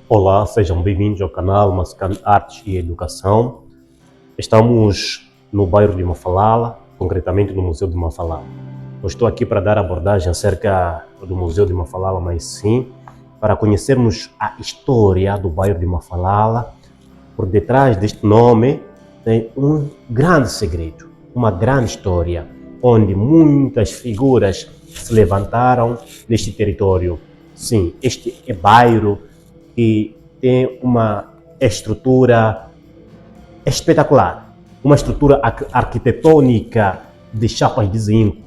Olá, sejam bem-vindos ao canal Mascan Artes e Educação. Estamos no bairro de Mafalala, concretamente no Museu de Mafalala. Eu estou aqui para dar abordagem acerca do Museu de Mafalala, mas sim para conhecermos a história do bairro de Mafalala. Por detrás deste nome tem um grande segredo, uma grande história, onde muitas figuras se levantaram neste território. Sim, este é bairro que tem uma estrutura espetacular, uma estrutura arquitetônica de chapas de zinco.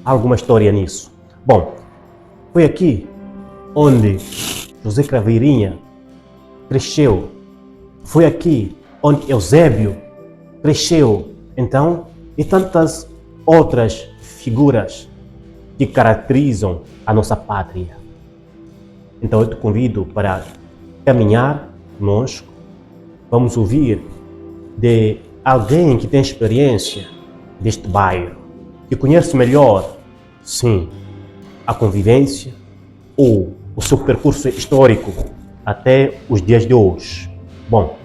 Há alguma história nisso? Bom, foi aqui onde José Craveirinha cresceu, foi aqui onde Eusébio cresceu, então, e tantas outras figuras que caracterizam a nossa pátria. Então eu te convido para caminhar conosco. Vamos ouvir de alguém que tem experiência deste bairro, que conhece melhor, sim, a convivência ou o seu percurso histórico até os dias de hoje. Bom,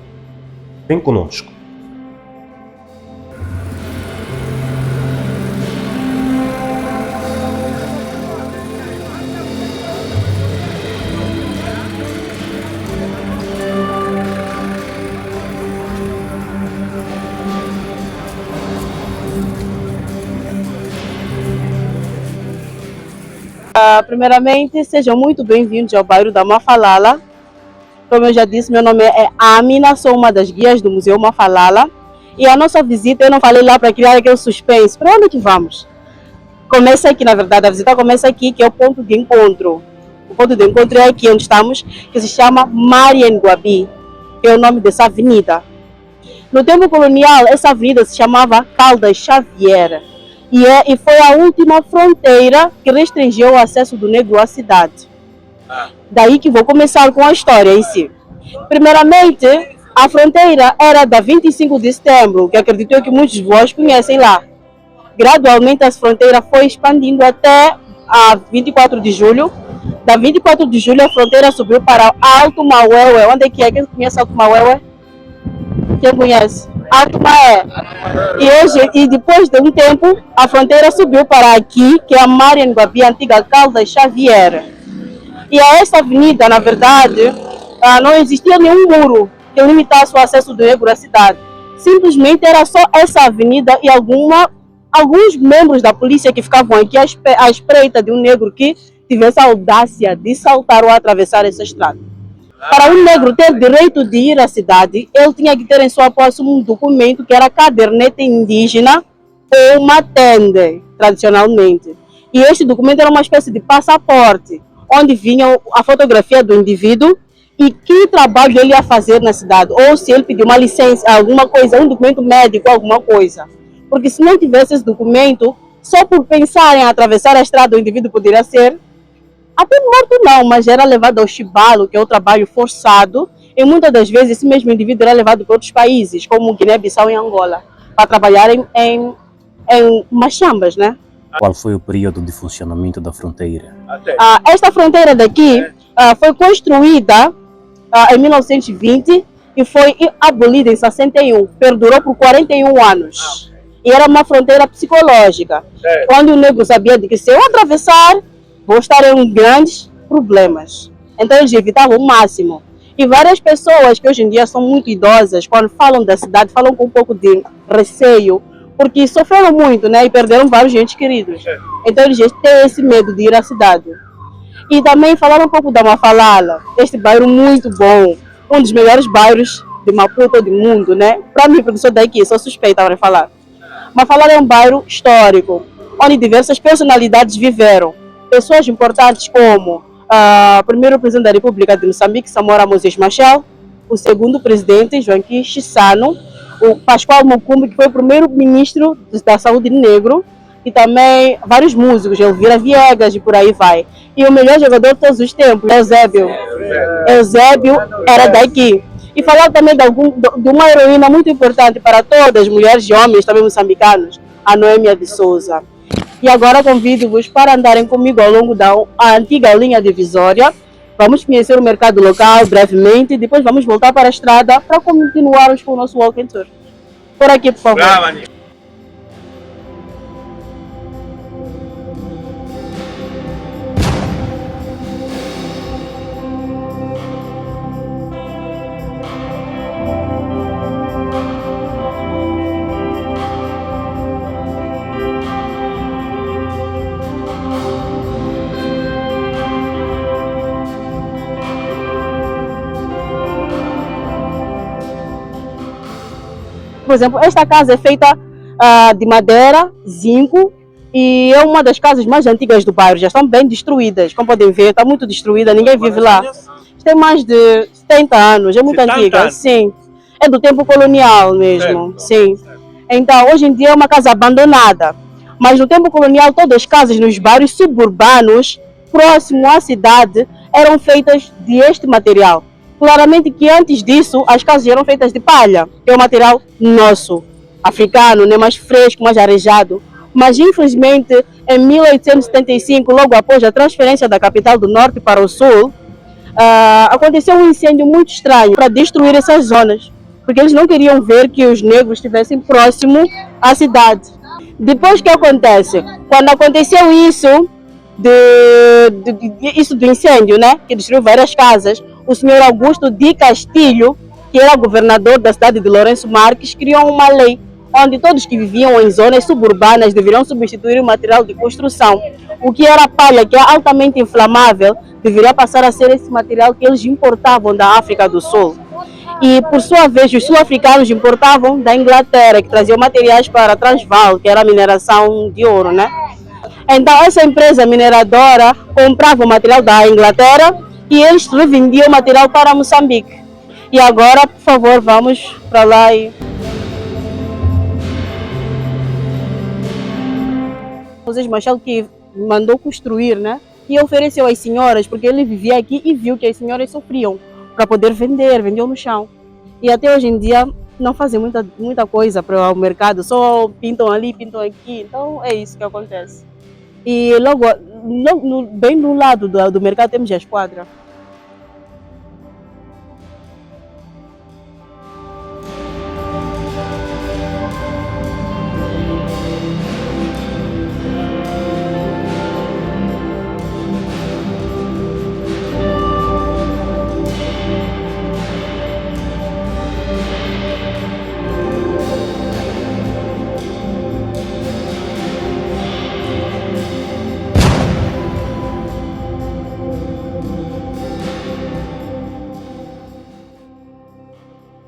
vem conosco. Primeiramente, sejam muito bem-vindos ao bairro da Mafalala. Como eu já disse, meu nome é Amina, sou uma das guias do Museu Mafalala. E a nossa visita, eu não falei lá para criar aquele suspense. Para onde que vamos? Começa aqui, na verdade, a visita começa aqui, que é o ponto de encontro. O ponto de encontro é aqui onde estamos, que se chama Marienguabi, que é o nome dessa avenida. No tempo colonial, essa avenida se chamava Caldas Xavier. E foi a última fronteira que restringiu o acesso do negro à cidade. Daí que vou começar com a história em si. Primeiramente, a fronteira era da 25 de setembro, que acredito eu que muitos de vós conhecem lá. Gradualmente, a fronteira foi expandindo até a 24 de julho. Da 24 de julho, a fronteira subiu para Alto Maué. Onde é que é? Quem conhece Alto Maué? Quem conhece? Alto Maé. E depois de um tempo, a fronteira subiu para aqui, que é a Marienguabi, a antiga Caldas Xavier. E a essa avenida, na verdade, não existia nenhum muro que limitasse o acesso do negro à cidade. Simplesmente era só essa avenida e alguns membros da polícia que ficavam aqui à espreita de um negro que tivesse a audácia de saltar ou atravessar essa estrada. Para um negro ter direito de ir à cidade, ele tinha que ter em sua posse um documento que era a caderneta indígena ou uma tende, tradicionalmente. E este documento era uma espécie de passaporte, onde vinha a fotografia do indivíduo e que trabalho ele ia fazer na cidade, ou se ele pediu uma licença, alguma coisa, um documento médico, alguma coisa. Porque se não tivesse esse documento, só por pensar em atravessar a estrada, o indivíduo poderia ser até morto não, mas era levado ao chibalo, que é o trabalho forçado, e muitas das vezes esse mesmo indivíduo era levado para outros países, como Guiné-Bissau e Angola, para trabalhar em machambas, né? Qual foi o período de funcionamento da fronteira? Esta fronteira daqui foi construída em 1920 e foi abolida em 61, perdurou por 41 anos. E era uma fronteira psicológica, onde o negro sabia de que se eu atravessar, vou estar em grandes problemas. Então eles evitavam o máximo. E várias pessoas que hoje em dia são muito idosas, quando falam da cidade, falam com um pouco de receio, porque sofreram muito, né? E perderam vários entes queridos. Então eles têm esse medo de ir à cidade. E também falaram um pouco da Mafalala, este bairro muito bom, um dos melhores bairros de Maputo do mundo, né? Para mim, porque sou daqui, sou suspeita para falar. Mafalala é um bairro histórico, onde diversas personalidades viveram. Pessoas importantes como o primeiro presidente da República de Moçambique, Samora Moses Machel, o segundo presidente, Joaquim Chissano, o Pascoal Mucumbi, que foi o primeiro ministro da Saúde negro, e também vários músicos, Elvira Viegas e por aí vai. E o melhor jogador de todos os tempos, Eusébio. Eusébio era daqui. E falar também de uma heroína muito importante para todas as mulheres e homens, também moçambicanos, a Noêmia de Souza. E agora convido-vos para andarem comigo ao longo da antiga linha divisória, Vamos conhecer o mercado local brevemente, depois vamos voltar para a estrada para continuarmos com o nosso walking tour. Por aqui, por favor. Brava, Por exemplo, esta casa é feita de madeira, zinco, e é uma das casas mais antigas do bairro. Já estão bem destruídas, como podem ver, está muito destruída, ninguém vive lá. Tem mais de 70 anos, é muito 70 antiga, anos. sim. É do tempo colonial mesmo, sim. Então, hoje em dia é uma casa abandonada. Mas no tempo colonial, todas as casas nos bairros suburbanos, próximo à cidade, eram feitas de este material. Claramente que antes disso, as casas eram feitas de palha, que é um material nosso, africano, né, mais fresco, mais arejado. Mas, infelizmente, em 1875, logo após a transferência da capital do norte para o sul, aconteceu um incêndio muito estranho para destruir essas zonas, porque eles não queriam ver que os negros estivessem próximo à cidade. Depois que acontece? Quando aconteceu isso, isso do incêndio, né, que destruiu várias casas, o senhor Augusto de Castilho, que era governador da cidade de Lourenço Marques, criou uma lei onde todos que viviam em zonas suburbanas deveriam substituir o material de construção. O que era palha, que é altamente inflamável, deveria passar a ser esse material que eles importavam da África do Sul. E, por sua vez, os sul-africanos importavam da Inglaterra, que traziam materiais para Transvaal, que era a mineração de ouro, né? Então, essa empresa mineradora comprava o material da Inglaterra e eles revendiam o material para Moçambique. E agora, por favor, vamos para lá e... José Machado que mandou construir, né? E ofereceu às senhoras, porque ele vivia aqui e viu que as senhoras sofriam para poder vender, vendeu no chão. E até hoje em dia não fazem muita coisa para o mercado, só pintam ali, pintam aqui. Então é isso que acontece. E logo, bem do lado do mercado temos a esquadra.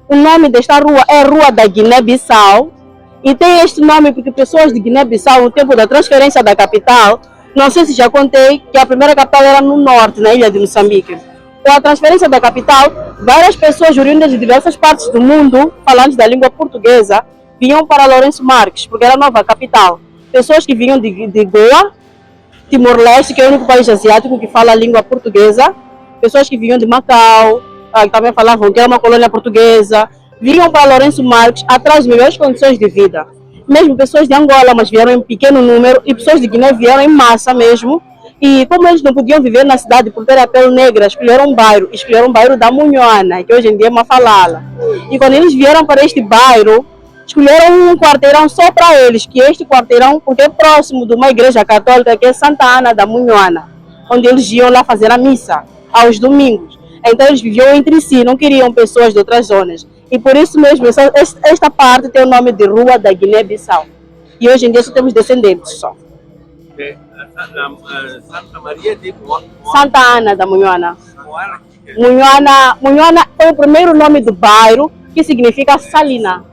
O nome desta rua é Rua da Guiné-Bissau e tem este nome porque pessoas de Guiné-Bissau, no tempo da transferência da capital, não sei se já contei que a primeira capital era no norte, na ilha de Moçambique. Com a transferência da capital, várias pessoas oriundas de diversas partes do mundo, falantes da língua portuguesa, vinham para Lourenço Marques, porque era a nova capital. Pessoas que vinham de Goa, Timor-Leste, que é o único país asiático que fala a língua portuguesa, pessoas que vinham de Macau, que também falavam que era uma colônia portuguesa, vinham para Lourenço Marques atrás de melhores condições de vida. Mesmo pessoas de Angola, mas vieram em pequeno número, e pessoas de Guiné vieram em massa mesmo. E como eles não podiam viver na cidade por ter a pele negra, escolheram o bairro da Munhoana, que hoje em dia é Mafalala. E quando eles vieram para este bairro, escolheram um quarteirão só para eles, que é este quarteirão, porque é próximo de uma igreja católica, que é Santa Ana da Munhoana, onde eles iam lá fazer a missa, aos domingos. Então eles viviam entre si, não queriam pessoas de outras zonas. E por isso mesmo, esta parte tem o nome de Rua da Guiné-Bissau. E hoje em dia só temos descendentes só. Santa Maria de Santa Ana da Munhoana. Moana. Munhoana foi o primeiro nome do bairro, que significa salina.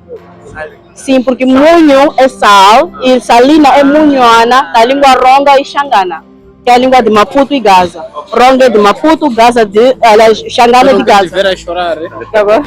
Sim, porque Munho é sal e salina é Munhoana, da língua ronga e xangana, que é a língua de Maputo e Gaza. Ronga é de Maputo, Gaza de Xangana é de Gaza. Tiver a chorar, hein? Tá bom?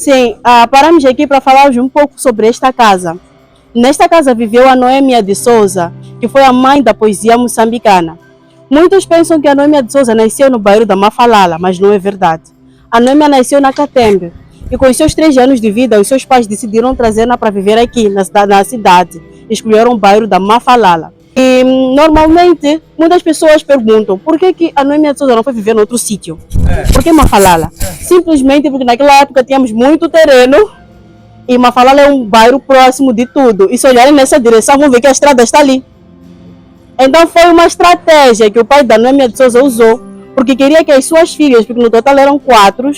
Sim, paramos aqui para falar hoje um pouco sobre esta casa. Nesta casa viveu a Noêmia de Souza, que foi a mãe da poesia moçambicana. Muitos pensam que a Noêmia de Souza nasceu no bairro da Mafalala, mas não é verdade. A Noêmia nasceu na Catembe e com os seus 3 anos de vida, os seus pais decidiram trazê-la para viver aqui na cidade. Escolheram o bairro da Mafalala. E normalmente muitas pessoas perguntam por que a Noêmia de Souza não foi viver em outro sítio? Por que Mafalala? Simplesmente porque naquela época tínhamos muito terreno e Mafalala é um bairro próximo de tudo. E se olharem nessa direção, vão ver que a estrada está ali. Então foi uma estratégia que o pai da Noêmia de Souza usou, porque queria que as suas filhas, porque no total eram 4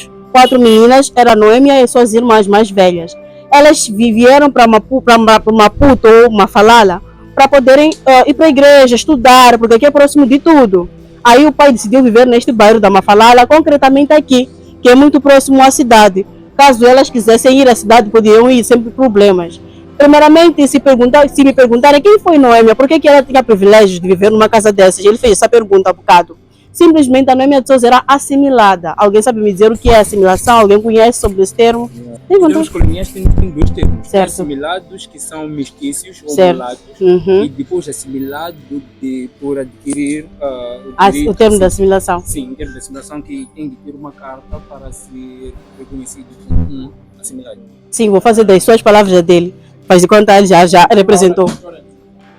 meninas, era a Noêmia e suas irmãs mais velhas. Elas vieram para Maputo ou Mafalala para poderem ir para a igreja, estudar, porque aqui é próximo de tudo. Aí o pai decidiu viver neste bairro da Mafalala, concretamente aqui, que é muito próximo à cidade. Caso elas quisessem ir à cidade, poderiam ir, sempre problemas. Primeiramente, se me perguntarem quem foi Noêmia, por que ela tinha privilégios de viver numa casa dessas, ele fez essa pergunta há bocado. Simplesmente a Noêmia de Souza era assimilada. Alguém sabe me dizer o que é assimilação? Alguém conhece sobre esse termo? Os coloniais têm 2 termos. Certo. Assimilados, que são mestiços ou Certo. mulatos, Uhum. e depois assimilado por adquirir O termo da assimilação. Sim, o termo da assimilação, que tem de ter uma carta para ser reconhecido como assimilado. Sim, vou fazer das suas palavras a dele. Faz de conta, ele já representou.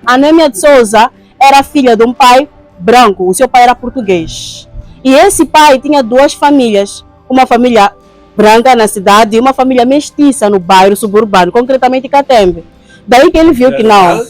A Noêmia de Souza era filha de um pai branco, o seu pai era português. E esse pai tinha 2 famílias, uma família branca na cidade e uma família mestiça no bairro suburbano, concretamente Catembe. Daí que ele viu que não.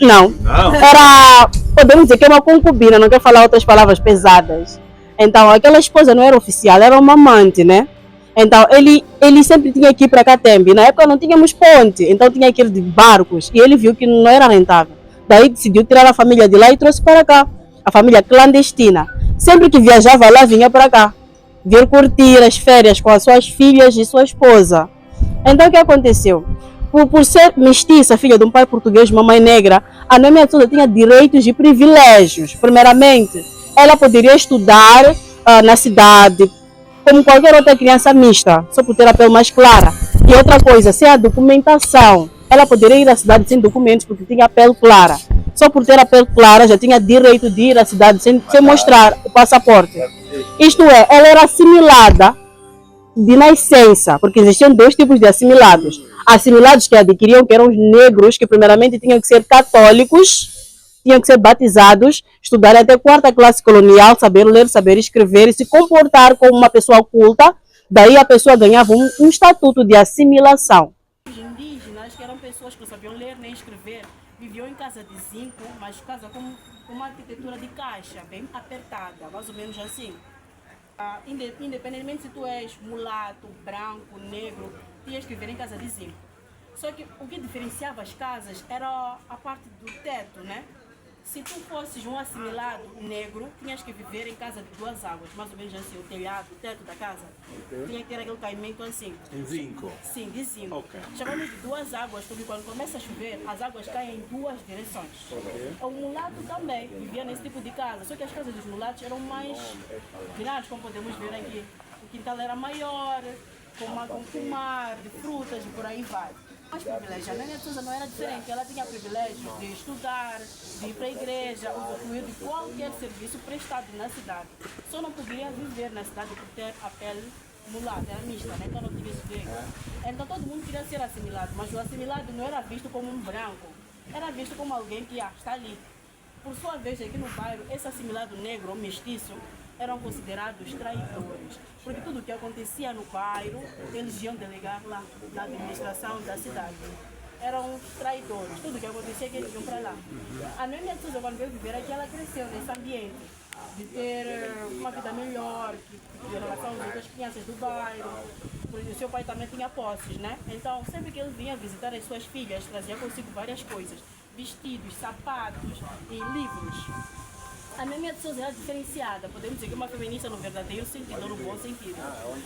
Não. Era, podemos dizer que é uma concubina, não quero falar outras palavras pesadas. Então, aquela esposa não era oficial, era uma amante, né? Então, ele sempre tinha que ir para Catembe. Na época não tínhamos ponte, então tinha que ir de barcos. E ele viu que não era rentável. Daí decidiu tirar a família de lá e trouxe para cá. A família clandestina. Sempre que viajava lá, vinha para cá. Vir curtir as férias com as suas filhas e sua esposa. Então, o que aconteceu? Por ser mestiça, filha de um pai português, uma mãe negra, a Noêmia de Souza tinha direitos e privilégios. Primeiramente, ela poderia estudar na cidade, como qualquer outra criança mista, só por ter a pele mais clara. E outra coisa, sem a documentação. Ela poderia ir à cidade sem documentos, porque tinha a pele clara. Só por ter a pele clara, já tinha direito de ir à cidade sem mostrar o passaporte. Isto é, ela era assimilada de nascença, porque existiam 2 tipos de assimilados. Assimilados que adquiriam, que eram os negros, que primeiramente tinham que ser católicos, tinham que ser batizados, estudar até 4ª classe colonial, saber ler, saber escrever e se comportar como uma pessoa culta. Daí a pessoa ganhava um estatuto de assimilação. Os indígenas, que eram pessoas que não sabiam ler nem escrever, viviam em casa de zinco, mas casa com uma arquitetura de caixa, bem apertada, mais ou menos assim. Independentemente se tu és mulato, branco, negro, tinhas que viver em casa de zinco. Só que o que diferenciava as casas era a parte do teto, né? Se tu fosses um assimilado negro, tinhas que viver em casa de 2 águas, mais ou menos assim, o telhado, o teto da casa. Tinha que ter aquele caimento assim. Em zinco? Sim, de zinco. Okay. Chamamos de 2 águas, porque quando começa a chover, as águas caem em 2 direções. O mulato também vivia nesse tipo de casa, só que as casas dos mulatos eram mais grandes, como podemos ver aqui. O quintal era maior, com pomar, de frutas e por aí vai. Mas privilégio, a Noêmia de Souza não era diferente, ela tinha privilégio de estudar, de ir para a igreja, usufruir de qualquer serviço prestado na cidade. Só não podia viver na cidade por ter a pele mulata, era mista, né? Então não tinha esse direito. Então todo mundo queria ser assimilado, mas o assimilado não era visto como um branco, era visto como alguém que está ali. Por sua vez, aqui no bairro, esse assimilado negro ou mestiço eram considerados traidores, porque tudo o que acontecia no bairro, eles iam delegar lá na administração da cidade. Eram traidores, tudo o que acontecia que eles iam para lá. A Noêmia de Souza, quando veio viver aqui, ela cresceu nesse ambiente de ter uma vida melhor, em relação às outras crianças do bairro, porque o seu pai também tinha posses, né? Então, sempre que ele vinha visitar as suas filhas, trazia consigo várias coisas, vestidos, sapatos e livros. A Noêmia de Souza era diferenciada, podemos dizer que uma feminista no verdadeiro sentido, no bom sentido.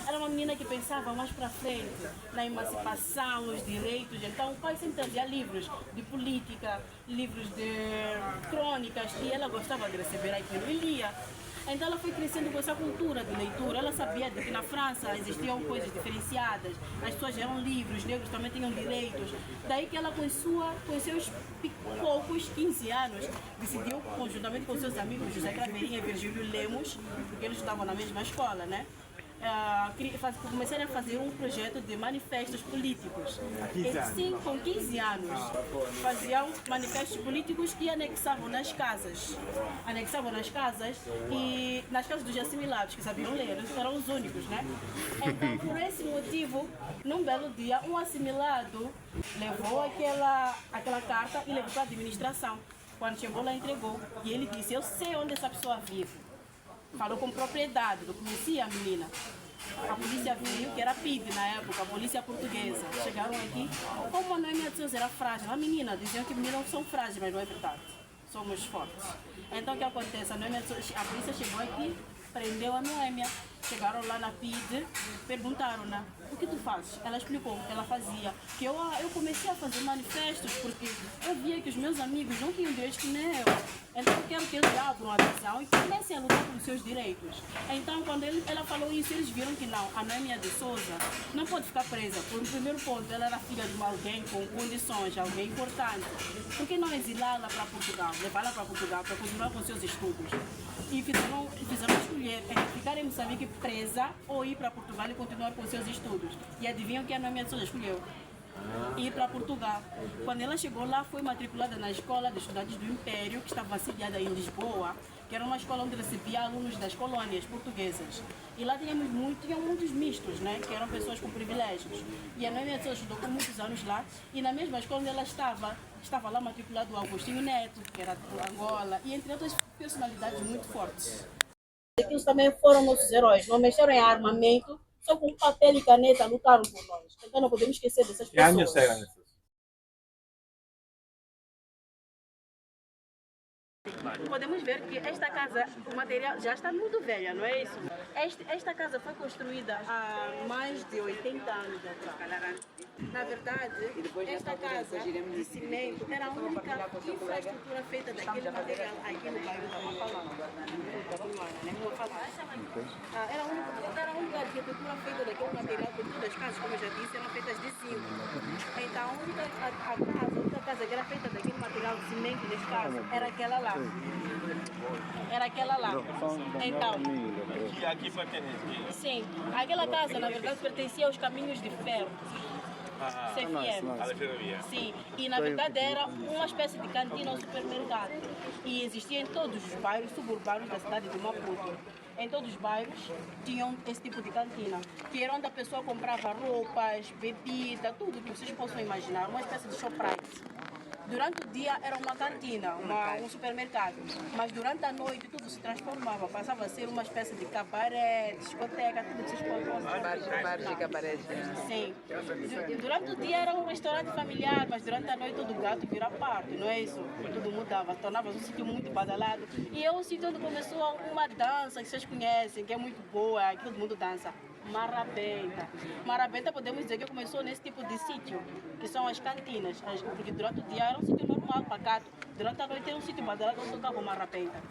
Era uma menina que pensava mais para frente, na emancipação, nos direitos. Então o pai sempre trazia livros de política, livros de crônicas, e ela gostava de receber aquilo e lia. Então ela foi crescendo com essa cultura de leitura. Ela sabia de que na França existiam coisas diferenciadas, as pessoas eram livres, os negros também tinham direitos. Daí que ela, com seus poucos 15 anos, decidiu, conjuntamente com seus amigos José Craveirinha e Virgílio Lemos, porque eles estudavam na mesma escola, né? Começaram a fazer um projeto de manifestos políticos. Sim, com 15 anos, faziam manifestos políticos e anexavam nas casas. E nas casas dos assimilados, que sabiam ler, eles eram os únicos, né? Então, por esse motivo, num belo dia, um assimilado levou aquela carta e levou para a administração. Quando chegou lá, entregou. E ele disse: eu sei onde essa pessoa vive. Falou com propriedade, não conhecia a menina. A polícia viu, que era PID na época, a polícia portuguesa. Chegaram aqui, como a Noêmia de Souza era frágil, a menina, diziam que meninas não são frágeis, mas não é verdade. Somos fortes. Então o que acontece? A polícia chegou aqui, prendeu a Noêmia. Chegaram lá na PID, perguntaram-na: o que tu fazes? Ela explicou o que ela fazia. Que eu comecei a fazer manifestos porque eu via que os meus amigos não tinham direitos que nem eu. Então eu quero que eles abram a visão e comecem a lutar pelos seus direitos. Então quando ela falou isso, eles viram que não, a Noêmia de Souza não pode ficar presa. Por um primeiro ponto, ela era filha de alguém com condições, alguém importante. Por que não exilá-la para Portugal, levá-la para Portugal para continuar com seus estudos? E fizeram escolher entre ficar em Moçambique presa ou ir para Portugal e continuar com seus estudos. E adivinham que a Noêmia de Souza escolheu? Ir para Portugal. Quando ela chegou lá, foi matriculada na Escola de Estudantes do Império, que estava sediada em Lisboa, que era uma escola onde recebia alunos das colônias portuguesas. E lá tinham muitos mistos, né, que eram pessoas com privilégios. E a Noêmia de Souza estudou por muitos anos lá, e na mesma escola onde ela estava lá matriculado o Agostinho Neto, que era de Angola, e entre outras personalidades muito fortes. Eles também foram nossos heróis, não mexeram em armamento, só com papel e caneta lutaram por nós. Então não podemos esquecer dessas pessoas. Podemos ver que esta casa, o material já está muito velha, não é isso? Esta casa foi construída há mais de 80 anos atrás. Na verdade, esta casa de cimento era a única infraestrutura feita daquele material aqui no bairro da Mafalala. Era a única arquitetura feita daquele material, porque todas as casas, como eu já disse, eram feitas de zinco. Então a única casa que era feita daquele material de cimento, nesse caso, era aquela lá. Então, que aqui pertence? Sim, aquela casa na verdade pertencia aos caminhos de ferro. CFM. Sim, e na verdade era uma espécie de cantina ou supermercado. E existia em todos os bairros suburbanos da cidade de Maputo. Em todos os bairros tinham esse tipo de cantina, que era onde a pessoa comprava roupas, bebida, tudo que vocês possam imaginar, uma espécie de Shoprite. Durante o dia era uma cantina, um supermercado, mas durante a noite tudo se transformava, passava a ser uma espécie de cabaré, discoteca, tudo que vocês podem Bares e cabarés. Sim. Durante o dia era um restaurante familiar, mas durante a noite todo gato vira parto, não é isso? Tudo mudava, tornava-se um sítio muito badalado. E é um sítio onde começou uma dança que vocês conhecem, que é muito boa, que todo mundo dança. Marabenta. Marabenta podemos dizer que começou nesse tipo de sítio, que são as cantinas, porque durante o dia era um sítio normal, pacato, durante a noite era um sítio badalado onde tocava marabenta.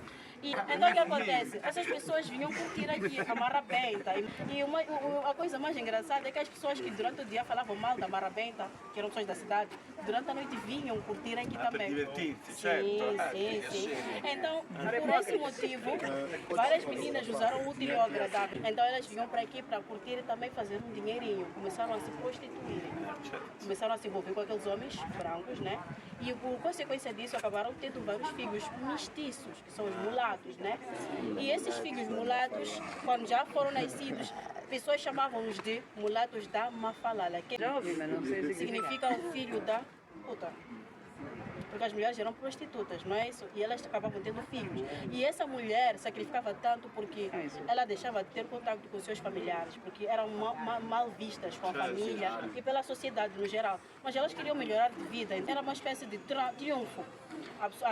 E então o que acontece? Essas pessoas vinham curtir aqui a Marabenta. E a coisa mais engraçada é que as pessoas que durante o dia falavam mal da Marabenta, que eram pessoas da cidade, durante a noite vinham curtir aqui também. Divertir-se, Sim. Então, por esse motivo, várias meninas usaram o útil ao agradável. Então elas vinham para aqui para curtir e também fazer um dinheirinho. Começaram a se prostituir. Começaram a se envolver com aqueles homens brancos, né? E por consequência disso acabaram tendo vários filhos mestiços, que são os mulatos, né? E esses filhos mulatos, quando já foram nascidos, pessoas chamavam-os de mulatos da Mafalala, que significa o filho da puta. Porque as mulheres eram prostitutas, não é isso? E elas acabavam tendo filhos. E essa mulher sacrificava tanto porque ela deixava de ter contato com seus familiares, porque eram mal vistas com a família e pela sociedade no geral. Mas elas queriam melhorar de vida, então era uma espécie de triunfo.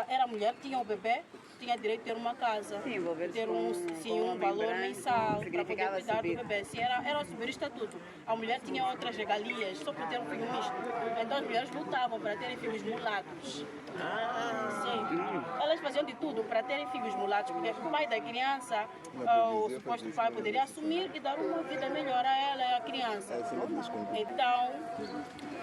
Era mulher, tinha o bebê, tinha direito de ter uma casa, ter um valor mensal para poder cuidar do bebê. Era o primeiro estatuto. A mulher tinha outras regalias só por ter um filho misto. Então as mulheres lutavam para terem filhos mulatos. Sim. Elas faziam de tudo para terem filhos mulatos, porque o pai da criança, o suposto pai, poderia assumir e dar uma vida melhor a ela e à criança. Então,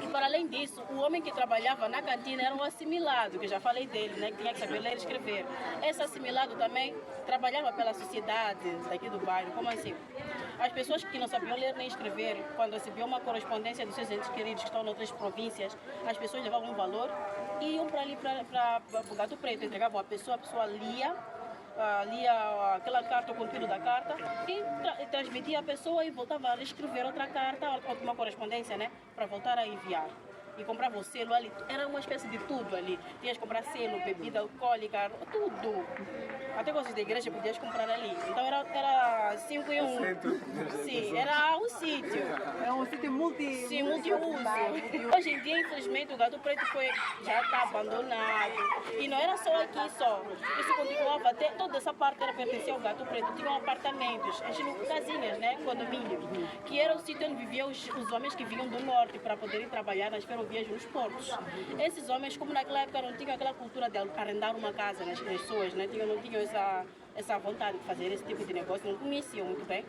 e para além disso, o homem que trabalhava na cantina era um assimilado, que eu já falei dele, né, que tinha que saber ler e escrever. Esse assimilado também trabalhava pela sociedade daqui do bairro. Como assim? As pessoas que não sabiam ler nem escrever, quando recebiam uma correspondência dos seus entes queridos que estão em outras províncias, as pessoas levavam um valor e iam para ali, para o Gato Preto, entregavam a pessoa lia aquela carta, o conteúdo da carta, e transmitia a pessoa e voltava a escrever outra carta, uma correspondência, né, para voltar a enviar. E comprava o selo ali, era uma espécie de tudo ali. Tinhas que comprar selo, bebida alcoólica, tudo. Até coisas da igreja podias comprar ali. Então era 5 em 1. Sim, era um sítio. É um sítio multiuso. Sim, multiuso. Hoje em dia, infelizmente, o Gato Preto já está abandonado. E não era só aqui só. Isso continuava até, toda essa parte era pertencia ao Gato Preto. Tinham apartamentos, casinhas, né, condomínios, que era o sítio onde viviam os homens que vinham do norte para poderem trabalhar nas ferrovias nos portos. Esses homens, como naquela época não tinham aquela cultura de arrendar uma casa nas pessoas, né? Não tinham essa vontade de fazer esse tipo de negócio, não conheciam muito bem.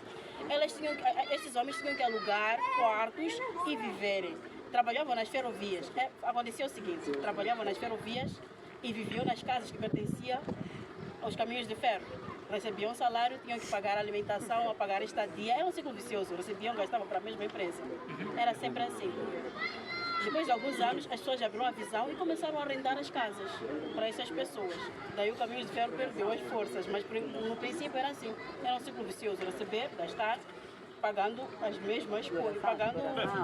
Esses homens tinham que alugar quartos e viverem. Trabalhavam nas ferrovias. Acontecia o seguinte, trabalhavam nas ferrovias e viviam nas casas que pertenciam aos caminhos de ferro. Recebiam salário, tinham que pagar a alimentação, a pagar a estadia. Era um ciclo vicioso, recebiam, gastavam para a mesma empresa. Era sempre assim. Depois de alguns anos, as pessoas abriram a visão e começaram a arrendar as casas para essas pessoas. Daí o Caminho de Ferro perdeu as forças, mas no princípio era assim. Era um ciclo vicioso, receber, gastar, pagando as mesmas coisas, pagando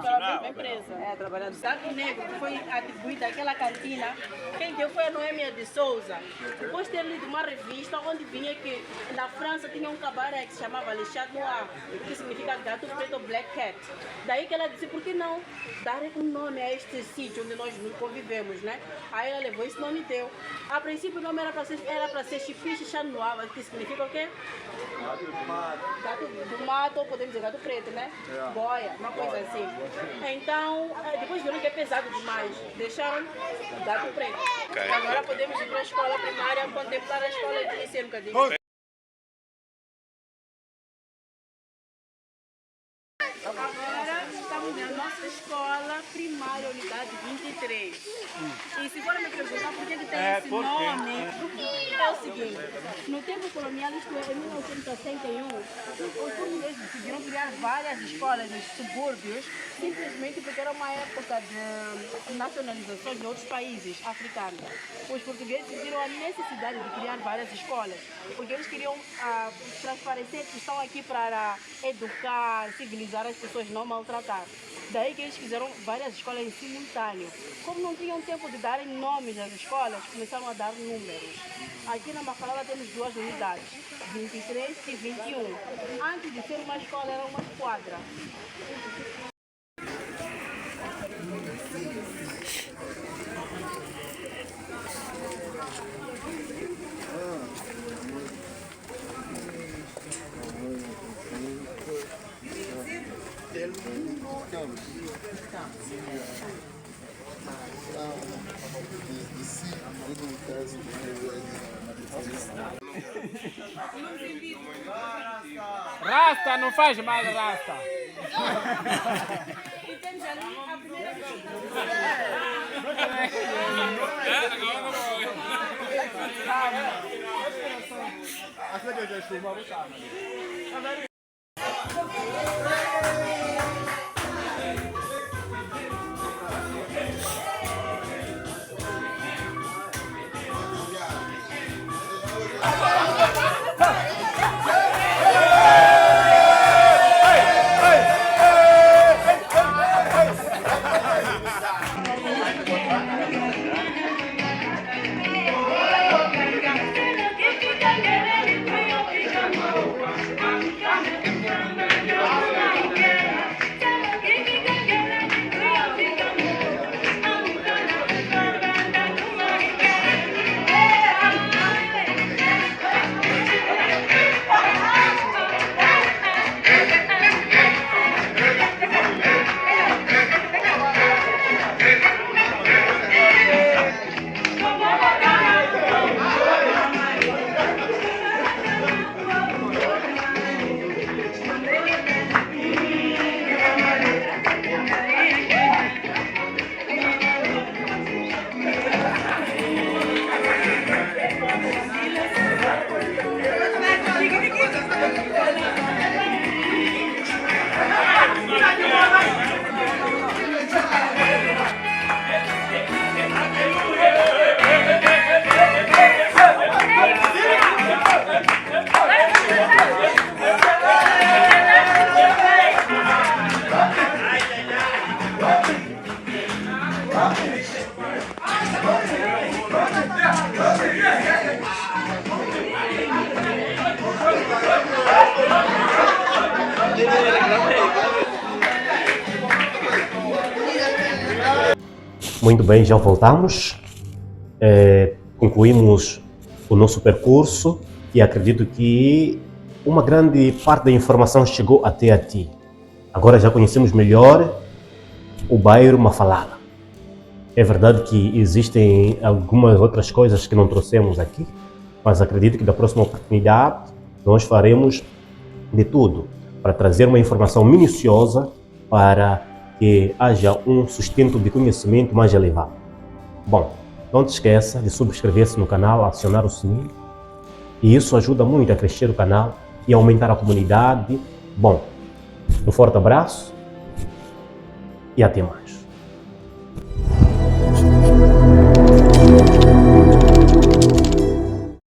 pela mesma empresa. Trabalhando. O Saco Negro foi atribuído àquela cantina. Quem deu foi a Noêmia de Souza. Depois de ter lido uma revista onde vinha que na França tinha um cabaré que se chamava Le Chat Noir, que significa gato preto, Black Cat. Daí que ela disse, por que não dar um nome a este sítio onde nós convivemos, né? Aí ela levou esse nome e deu. A princípio o nome era para ser Chipiche Chat Noir, que significa o quê? Gato do mato. Gato do mato, ou podemos dizer gato preto, né? Boia, uma coisa assim. Então, depois viram que é pesado demais, deixaram gato preto. Agora podemos ir para a escola primária, contemplar a escola e conhecer um bocadinho. Agora estamos na nossa escola primária, unidade 23. E se for me perguntar por que tem esse nome, é o seguinte: no tempo colonial, isto é, em 1961, os portugueses decidiram criar várias escolas nos subúrbios, simplesmente porque era uma época de nacionalização de outros países africanos. Os portugueses sentiram a necessidade de criar várias escolas, porque eles queriam transparecer que estão aqui para educar, civilizar as pessoas, não maltratar. Daí que eles fizeram várias escolas em simultâneo. Como não tinham tempo de darem nomes às escolas, começaram a dar números. Aqui na Mafalala temos 2 unidades, 23 e 21. Antes de ser uma escola, era uma esquadra. Rasta, não faz mal, Rasta. E temos ali a primeira Muito bem, já voltamos. Concluímos o nosso percurso e acredito que uma grande parte da informação chegou até a ti. Agora já conhecemos melhor o bairro Mafalala. É verdade que existem algumas outras coisas que não trouxemos aqui, mas acredito que da próxima oportunidade nós faremos de tudo para trazer uma informação minuciosa para que haja um sustento de conhecimento mais elevado. Bom, não te esqueça de subscrever-se no canal, acionar o sininho, e isso ajuda muito a crescer o canal e aumentar a comunidade. Bom, um forte abraço e até mais.